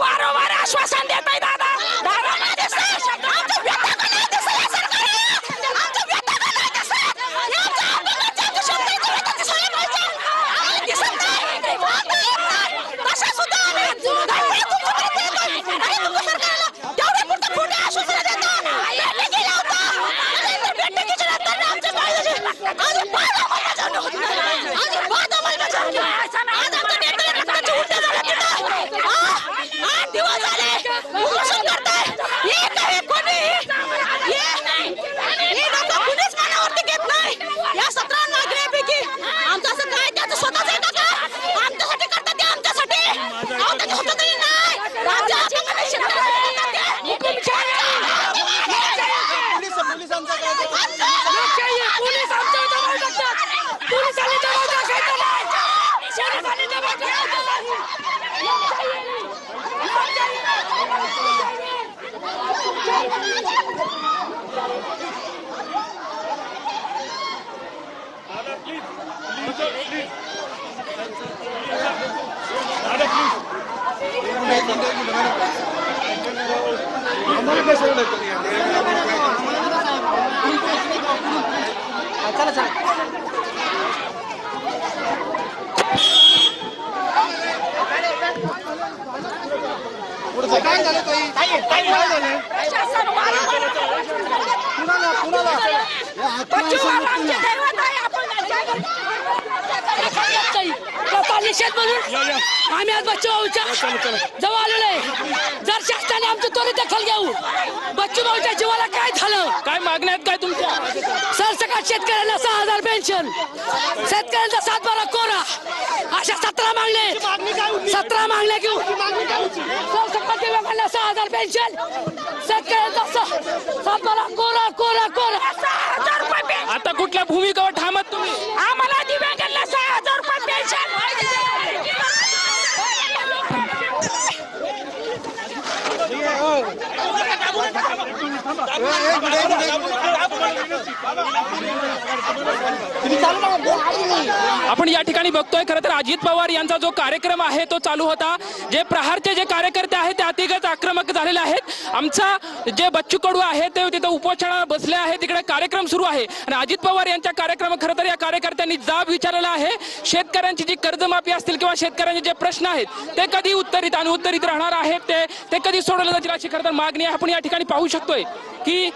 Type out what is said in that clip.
वारंवार आश्वासन देत आहे दादा निषेध म्हणून आम्ही आज बच्चू भाऊच्या जवळ आलेलो आहे। जर शासनाने आमची त्वरित दखल घेऊ, बच्चू भाऊच्या जीवाला काय झालं, काय मागण्या आहेत काय तुमच्या? सरसकट शेतकऱ्यांना 6000 पेन्शन, शेतकऱ्यांचा 7/12 कोरा, अशा 17 मागण्या घेऊ। सरसकट विभागाला 6000 पेन्शन, शेतकऱ्यांचा 7/12 कोरा कोरा कोरा। आता कुठल्या भूमिकेवर ठामत तुम्ही? आम्हाला दिव्यांगांना 6000 रुपये पेन्शन। आपण या ठिकाणी बघतोय खरं तर अजित पवार यांचा जो कार्यक्रम आहे तो चालू होता। जे प्रहारचे जे कार्यकर्ते आहेत ते अतिशय आक्रमक झालेले आहेत। आमचा जे बच्चू कडू आहे ते तिथे उपोषणाला बसले आहेत, तिकडे कार्यक्रम सुरू आहे आणि अजित पवार यांच्या कार्यक्रम खरं तर या कार्यकर्त्यांनी जाब विचारलेला आहे। शेतकऱ्यांची जी कर्जमाफी असतील किंवा शेतकऱ्यांचे जे प्रश्न आहेत ते कधी उत्तरित आणि उत्तरित राहणार आहेत ते कधी सोडवले जातील अशी खरं तर मागणी आपण या ठिकाणी पाहू शकतोय की